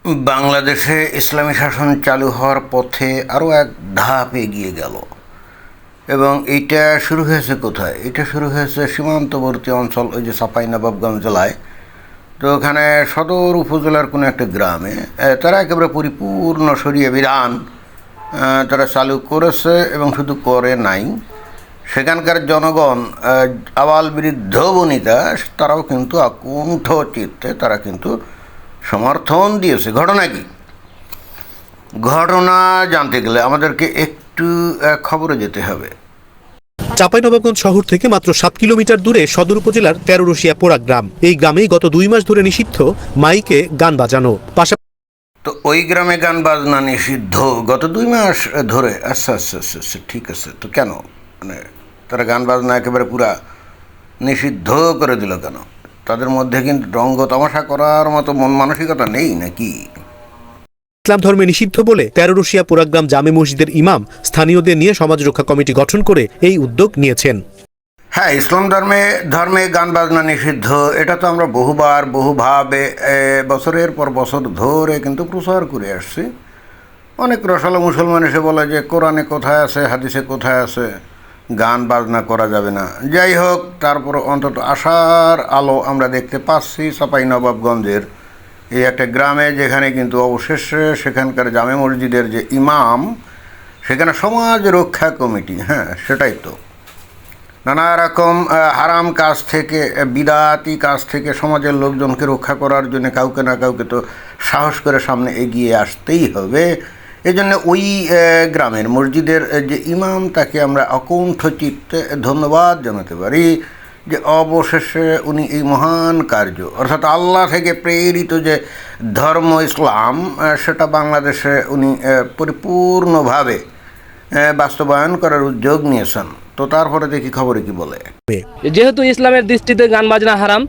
বাংলাদেশে ইসলামী শাসন চালু হওয়ার পথে আরও এক ধাপ এগিয়ে গেল। এবং এইটা শুরু হয়েছে কোথায়? এটা শুরু হয়েছে সীমান্তবর্তী অঞ্চল, ওই যে চাঁপাইনবাবগঞ্জ জেলায়। তো ওখানে সদর উপজেলার কোনো একটা গ্রামে তারা একেবারে পরিপূর্ণ শরিয়া বিধান তারা চালু করেছে। এবং শুধু করে নাই, সেখানকার জনগণ, আবাল বৃদ্ধ বনিতা, তারাও কিন্তু আকুণ্ঠ চিত্তে তারা কিন্তু সমর্থন দিয়েছে। ঘটনা কি? ঘটনা জানতে গেলে আমাদেরকে একটু খবরে যেতে হবে। চাঁপাইনবাবগঞ্জ শহর থেকে মাত্র 7 কিলোমিটার দূরে সদর উপজেলার 13 পোড়া গ্রাম। এই গ্রামেই গত 2 মাস ধরে নিষিদ্ধ মাইকে গান বাজানো। তো ওই গ্রামে গান বাজনা নিষিদ্ধ গত 2 মাস ধরে? আচ্ছা আচ্ছা আচ্ছা আচ্ছা, ঠিক আছে। তো কেন, মানে তারা গান বাজনা একেবারে পুরা নিষিদ্ধ করে দিল কেন? তাদের মধ্যে কিন্তু রঙ্গ তামাশা করার মতো মন মানসিকতা নেই নাকি? ইসলাম ধর্মে নিষিদ্ধ বলে 13 পোড়াগ্রাম জামে মসজিদের ইমাম স্থানীয়দের নিয়ে সমাজ রক্ষা কমিটি গঠন করে এই উদ্যোগ নিয়েছেন। হ্যাঁ, ইসলাম ধর্মে গান বাজনা নিষিদ্ধ, এটা তো আমরা বহুভাবে বছরের পর বছর ধরে কিন্তু প্রচার করে আসছি। অনেক রসালো মুসলমান এসে বলে যে কোরআনে কোথায় আছে, হাদিসে কোথায় আছে গান বাজনা করা যাবে না। যাই হোক, তারপর অন্তত আশার আলো আমরা দেখতে পাচ্ছি চাঁপাইনবাবগঞ্জের এই একটা গ্রামে, যেখানে কিন্তু অবশেষে সেখানকার জামে মসজিদের যে ইমাম, সেখানে সমাজ রক্ষা কমিটি, হ্যাঁ সেটাই তো, নানা রকম হারাম কাজ থেকে, বিদাতি কাজ থেকে সমাজের লোকজনকে রক্ষা করার জন্য কাউকে না কাউকে তো সাহস করে সামনে এগিয়ে আসতেই হবে। এজন্য ওই গ্রামের মসজিদের যে ইমাম, তাকে আমরা অকুণ্ঠ চিত্তে ধন্যবাদ জানাতে পারি যে অবশেষে উনি এই মহান কার্য, অর্থাৎ আল্লাহ থেকে প্রেরিত যে ধর্ম ইসলাম, সেটা বাংলাদেশে উনি পরিপূর্ণভাবে বাস্তবায়ন করার উদ্যোগ নিয়েছেন। তো তারপরে দেখি খবরে কি বলে। যেহেতু ইসলামের দৃষ্টিতে গান বাজনা হারাম,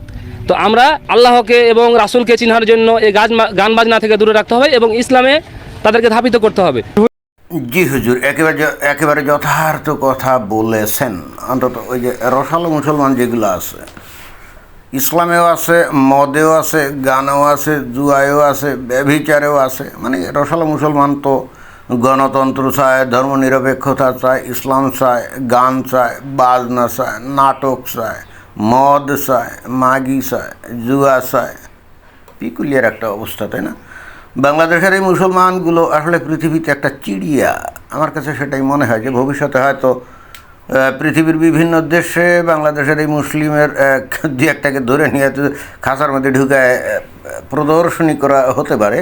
তো আমরা আল্লাহকে এবং রাসূলকে চিনার জন্য এই গান বাজনা থেকে দূরে রাখতে হবে এবং ইসলামে তাদেরকে ধাবিত করতে হবে। জি হুজুর, একেবারে যথার্থ কথা বলেছেন। অন্তত ওই যে রসালো মুসলমান যেগুলো আছে, ইসলামেও আছে, মদেও আছে, গানেও আছে, জুয়ায়ও আছে, ব্যভিচারেও আছে। মানে রসালো মুসলমান তো গণতন্ত্র চায়, ধর্মনিরপেক্ষতা চায়, ইসলাম চায়, গান চায়, বাজনা চায়, নাটক চায়, মদ চায়, মাগি চায়, জুয়া চায়। পিকুলিয়ার একটা অবস্থা, তাই না? বাংলাদেশের এই মুসলমানগুলো আসলে পৃথিবীতে একটা চিড়িয়া। আমার কাছে সেটাই মনে হয় যে ভবিষ্যতে হয়তো পৃথিবীর বিভিন্ন দেশে বাংলাদেশের এই মুসলিমের দু একটাকে ধরে নিয়ে খাঁচার মধ্যে ঢুকায় প্রদর্শনী করা হতে পারে,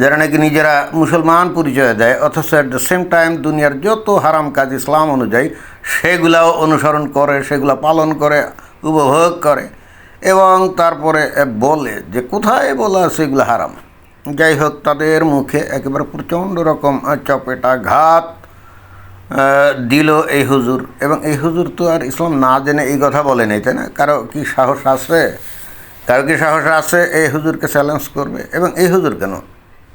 যারা নাকি নিজেরা মুসলমান পরিচয় দেয়, অথচ অ্যাট দ্য সেম টাইম দুনিয়ার যত হারাম কাজ ইসলাম অনুযায়ী সেগুলাও অনুসরণ করে, সেগুলো পালন করে, উপভোগ করে, এবং তারপরে বলে যে কোথায় বলা আছে এগুলো হারাম। যাই হোক, তাদের মুখে একেবারে প্রচণ্ড রকম চপেটাঘাত দিল এই হুজুর। এবং এই হুজুর তো আর ইসলাম না জেনে এই কথা বলে নেই, তাই না? কারো কি সাহস আছে এই হুজুরকে চ্যালেঞ্জ করবে? এবং এই হুজুর কেন,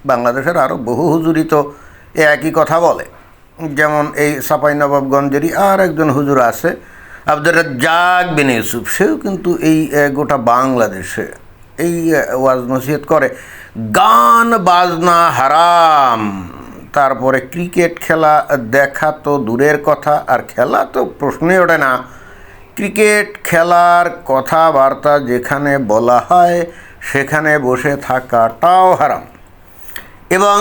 বাংলাদেশের আরও বহু হুজুরই তো একই কথা বলে। যেমন এই চাঁপাইনবাবগঞ্জেরই আর একজন হুজুর আছে, আব্দুর রাজ্জাক বিন ইউসুফ, সেও কিন্তু এই গোটা বাংলাদেশে এই ওয়াজ নসিহত করে গান বাজনা হারাম। তারপরে ক্রিকেট খেলা দেখা তো দূরের কথা, আর খেলা তো প্রশ্নই ওঠে না। ক্রিকেট খেলার কথাবার্তা যেখানে বলা হয় সেখানে বসে থাকাটাও হারাম। এবং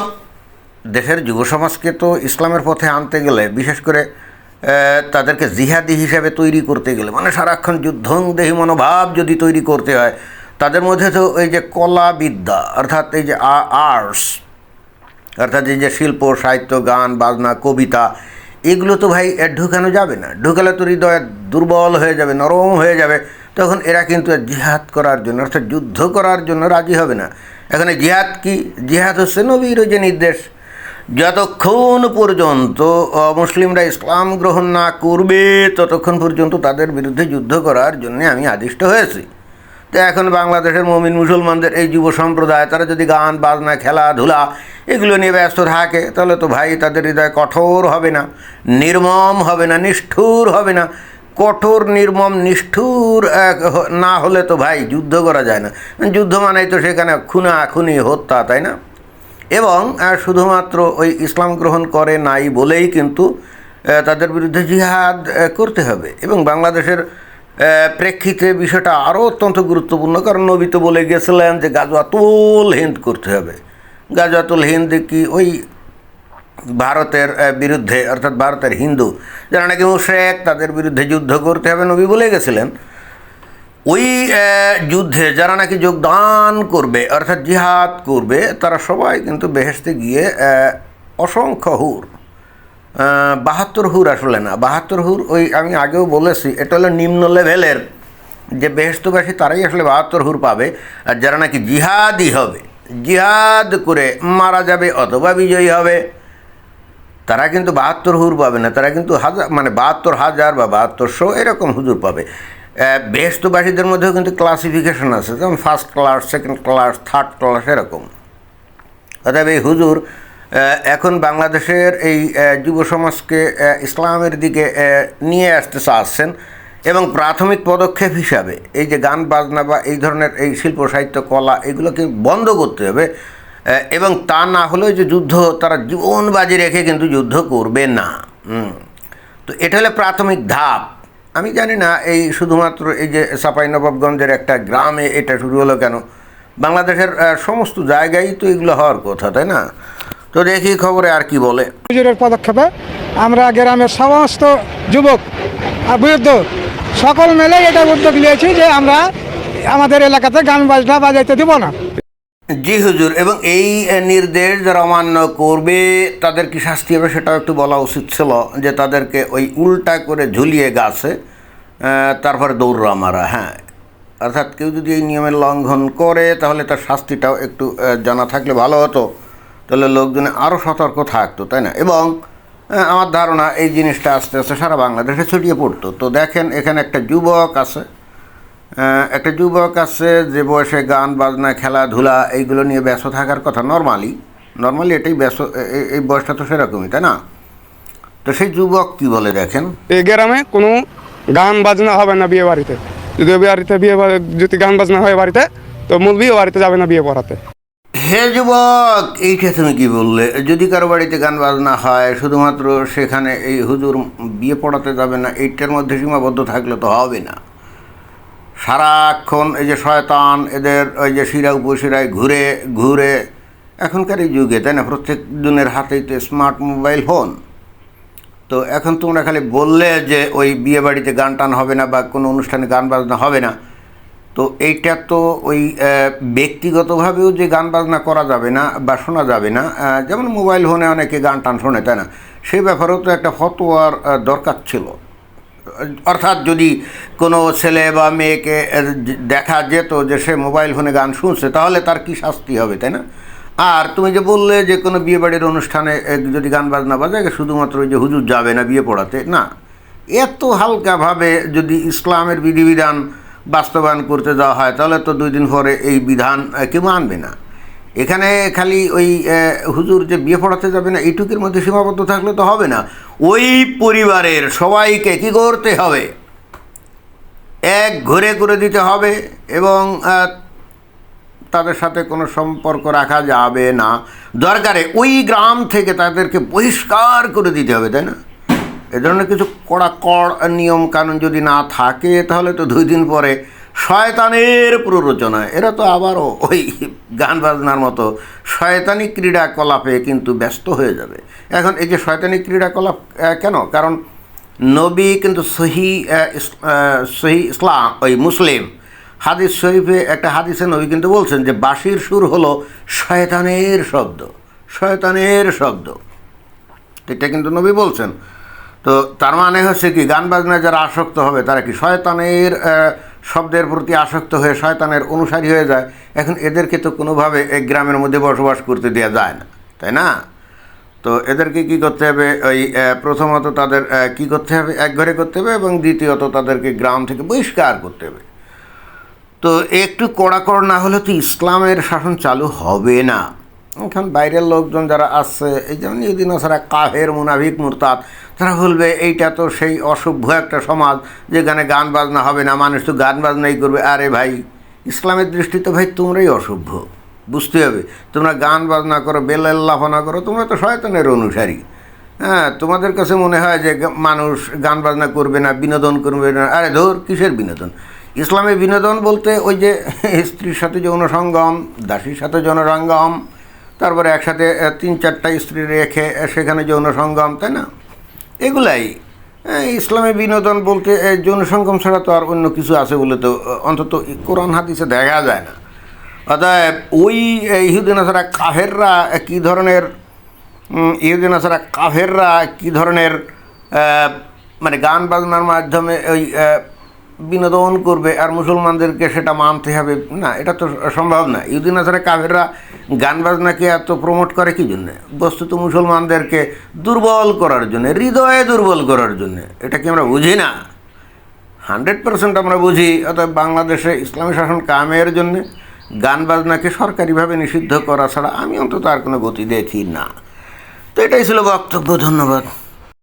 দেশের যুব সমাজকে তো ইসলামের পথে আনতে গেলে, বিশেষ করে তাদেরকে জিহাদি হিসাবে তৈরি করতে গেলে, মানে সারাক্ষণ যুদ্ধংদেহী মনোভাব যদি তৈরি করতে হয়, তাদের মধ্যে তো এই যে কলা বিদ্যা, অর্থাৎ এই যে আর্টস, অর্থাৎ এই যে শিল্প, সাহিত্য, গান বাজনা, কবিতা, এগুলো তো ভাই ঢুকানো যাবে না। ঢুকালে তো হৃদয় দুর্বল হয়ে যাবে, নরম হয়ে যাবে। তখন এরা কিন্তু জিহাদ করার জন্য, অর্থাৎ যুদ্ধ করার জন্য রাজি হবে না। এখানে জিহাদ কি? জিহাদ হচ্ছে নবীর যে নির্দেশ, যতক্ষণ পর্যন্ত মুসলিমরা ইসলাম গ্রহণ না করবে ততক্ষণ পর্যন্ত তাদের বিরুদ্ধে যুদ্ধ করার জন্য আমি আদিষ্ট হয়েছি। তো এখন বাংলাদেশের মুমিন মুসলমানদের এই যুব সম্প্রদায়, তারা যদি গান বাজনা, খেলাধুলা এগুলো নিয়ে ব্যস্ত থাকে, তাহলে তো ভাই তাদের হৃদয় কঠোর হবে না, নির্মম হবে না, নিষ্ঠুর হবে না। কঠোর, নির্মম, নিষ্ঠুর না হলে তো ভাই যুদ্ধ করা যায় না। যুদ্ধ মানেই তো সেখানে খুনাখুনি, হত্যা, তাই না? এবং শুধুমাত্র ওই ইসলাম গ্রহণ করে নাই বলেই কিন্তু তাদের বিরুদ্ধে জিহাদ করতে হবে। এবং বাংলাদেশের প্রেক্ষিতে বিষয়টা আরও অত্যন্ত গুরুত্বপূর্ণ, কারণ নবী তো বলে গেছিলেন যে গাজওয়াতুল হিন্দ করতে হবে। গাজওয়াতুল হিন্দ কি ওই ভারতের বিরুদ্ধে, অর্থাৎ ভারতের হিন্দু যারা নাকি মুশরিক তাদের বিরুদ্ধে যুদ্ধ করতে হবে, নবী বলে গেছিলেন। ওই যুদ্ধে যারা নাকি যোগদান করবে অর্থাৎ জিহাদ করবে তারা সবাই কিন্তু বেহেশতে গিয়ে অসংখ্য হুর, 72 হুর আসলে না, 72 হুর ওই আমি আগেও বলেছি এটা হলো নিম্ন লেভেলের, যে বেহেশতবাসী তারাই আসলে 72 হুর পাবে। আর যারা নাকি জিহাদি হবে, জিহাদ করে মারা যাবে অথবা বিজয়ী হবে, তারা কিন্তু 72 হুর পাবে না, তারা কিন্তু 72,000 বা 7200 এরকম হুজুর পাবে। বেহেশতবাসীদের মধ্যেও কিন্তু ক্লাসিফিকেশন আছে, যেমন first class, second class, third class এরকম। অর্থাৎ এই হুজুর এখন বাংলাদেশের এই যুব সমাজকে ইসলামের দিকে নিয়ে আসতে চাচ্ছেন, এবং প্রাথমিক পদক্ষেপ হিসাবে এই যে গান বাজনা বা এই ধরনের এই শিল্প সাহিত্য কলা এগুলোকে বন্ধ করতে হবে। এবং তা না হলেও যে যুদ্ধ, তারা জীবন বাজি রেখে কিন্তু যুদ্ধ করবে না। তো এটা হলো প্রাথমিক ধাপ। আমি জানি না এই শুধুমাত্র এই যে চাঁপাইনবাবগঞ্জের একটা গ্রামে এটা শুরু হলো কেন, বাংলাদেশের সমস্ত জায়গায় তো এগুলো হওয়ার কথা, তাই না? তো দেখি খবরে আর কি বলে। হুজুরের পদক্ষেপে আমরা গ্রামের সমস্ত যুবক আর বৃদ্ধ সকল মিলে এটা উদ্যোগ নিয়েছি যে আমরা আমাদের এলাকাতে গান বাজনা বাজাইতে দিব না। জি হুজুর, এবং এই নির্দেশ যারা অমান্য করবে তাদের কি শাস্তি হবে সেটাও একটু বলা উচিত ছিল, যে তাদেরকে ওই উল্টা করে ঝুলিয়ে গাছে তারপরে দৌড়া মারা। হ্যাঁ, অর্থাৎ কেউ যদি এই নিয়মের লঙ্ঘন করে তাহলে তার শাস্তিটাও একটু জানা থাকলে ভালো হতো, তাহলে লোকজনে আরও সতর্ক থাকতো, তাই না? এবং আমার ধারণা এই জিনিসটা আস্তে আস্তে সারা বাংলাদেশে ছড়িয়ে পড়তো। তো দেখেন এখানে একটা যুবক আছে যে বয়সে গান বাজনা খেলাধুলা এইগুলো নিয়ে ব্যস্ত থাকার কথা, নর্মালি এটাই ব্যস্ত, এই বয়সটা তো সেরকমই, তাই না? তো সেই যুবক কি বলে দেখেন। এই গ্রামে কোনো গান বাজনা হবে না বিয়ে বাড়িতে, যদি গান বাজনা হয় বাড়িতে তো মূল বিয়ে বাড়িতে যাবে না বিয়ে পড়াতে। হে যুবক, এইটা তুমি কি বললে? যদি কারো বাড়িতে গান বাজনা হয় শুধুমাত্র সেখানে এই হুজুর বিয়ে পড়াতে যাবে না, এইটার মধ্যে সীমাবদ্ধ থাকলে তো হবে না। সারাক্ষণ এই যে শয়তান এদের ওই যে শিরা উপশিরায় ঘুরে ঘুরে, এখনকার এই যুগে, তাই না, প্রত্যেক জনের হাতেই তো স্মার্ট মোবাইল ফোন। তো এখন তোমরা খালি বললে যে ওই বিয়ে বাড়িতে গান টান হবে না বা কোনো অনুষ্ঠানে গান বাজনা হবে না, তো এইটা তো ওই ব্যক্তিগতভাবেও যে গান বাজনা করা যাবে না বা শোনা যাবে না, যেমন মোবাইল ফোনে অনেকে গান টান শোনে, তাই না, সেই ব্যাপারেও তো একটা ফতোয়ার দরকার ছিল। অর্থাৎ যদি কোনো ছেলে বা মেয়েকে দেখা যেত যে সে মোবাইল ফোনে গান শুনছে, তাহলে তার কি শাস্তি হবে, তাই না? আর তুমি যে বললে যে কোনো বিয়েবাড়ির অনুষ্ঠানে যদি গান বাজনা বাজায় শুধুমাত্র ওই যে হুজুর যাবে না বিয়ে পড়াতে, না, এত হালকাভাবে যদি ইসলামের বিধিবিধান বাস্তবায়ন করতে যাওয়া হয় তাহলে তো 2 দিন পরে এই বিধান কেউ মানবে না। এখানে খালি ওই হুজুর যে বিয়ে পড়াতে যাবে না এইটুকুর মধ্যে সীমাবদ্ধ থাকলে তো হবে না। ওই পরিবারের সবাইকে কী করতে হবে, এক ঘরে করে দিতে হবে, এবং তাদের সাথে কোনো সম্পর্ক রাখা যাবে না। দরকারে ওই গ্রাম থেকে তাদেরকে বহিষ্কার করে দিতে হবে, তাই না? এ ধরনের কিছু কড়াকড় নিয়ম কানুন যদি না থাকে তাহলে তো 2 দিন পরে শয়তানের প্ররোচনায় এরা তো আবারও ওই গান বাজনার মতো শয়তানি ক্রীড়াকলাপে কিন্তু ব্যস্ত হয়ে যাবে। এখন এই যে শয়তানি ক্রীড়াকলাপ কেন? কারণ নবী কিন্তু সহি ইসলাম ওই মুসলিম হাদিস শরীফে একটা হাদিসে নবী কিন্তু বলছেন যে বাঁশির সুর হলো শয়তানের শব্দ, এটা কিন্তু নবী বলছেন। তো তার মানে হচ্ছে কি, গান বাজনায় যারা আসক্ত হবে তারা কি শয়তানের শব্দের প্রতি আসক্ত হয়ে শয়তানের অনুসারী হয়ে যায়। এখন এদেরকে তো কোনোভাবে এক গ্রামের মধ্যে বসবাস করতে দেওয়া যায় না, তাই না? তো এদেরকে কি করতে হবে, ওই প্রথমত তাদের কি করতে হবে, এক ঘরে করতে হবে, এবং দ্বিতীয়ত তাদেরকে গ্রাম থেকে বহিষ্কার করতে হবে। তো একটু কড়াকড় না হলে তো ইসলামের শাসন চালু হবে না। এখন বাইরের লোকজন যারা আসছে, এই যেমন ইহুদিন নাসারা কাফের মুনাফিক মুরতাদ, তারা বলবে এইটা তো সেই অসভ্য একটা সমাজ যেখানে গান বাজনা হবে না, মানুষ তো গান বাজনাই করবে। আরে ভাই, ইসলামের দৃষ্টিতে ভাই তোমরাই অসভ্য, বুঝতে হবে। তোমরা গান বাজনা করো, বেলাল্লাফনা করো, তোমরা তো শয়তানের অনুসারী। হ্যাঁ, তোমাদের কাছে মনে হয় যে মানুষ গান বাজনা করবে না, বিনোদন করবে না। আরে ধর, কিসের বিনোদন? ইসলামে বিনোদন বলতে ওই যে স্ত্রীর সাথে যৌন সঙ্গম, দাসীর সাথে যৌন সঙ্গম, তারপরে একসাথে 3-4টা স্ত্রী রেখে সেখানে যৌন সঙ্গম, তাই না? এগুলাই ইসলামে বিনোদন বলতে। যৌন সঙ্গম ছাড়া তো আর অন্য কিছু আছে বলে তো অন্তত কোরআন হাদিসে দেখা যায় না। অতএব ওই ইহুদি নাসারা কাফেররা কী ধরনের ইহুদি নাসারা কাফেররা কী ধরনের মানে গান বাজনার মাধ্যমে ওই বিনোদন করবে আর মুসলমানদেরকে সেটা মানতে হবে না, এটা তো সম্ভব না। ইহুদি নাসারা কাফেররা গান বাজনাকে এত প্রমোট করে কী জন্যে? বস্তুত মুসলমানদেরকে দুর্বল করার জন্যে, হৃদয়ে দুর্বল করার জন্যে। এটা কি আমরা বুঝি না? 100% আমরা বুঝি। অতএব বাংলাদেশে ইসলামী শাসন কায়েমের জন্যে গান বাজনাকে সরকারিভাবে নিষিদ্ধ করা ছাড়া আমি অন্তত আর কোনো গতি দেখি না। তো এটাই ছিল বক্তব্য। ধন্যবাদ।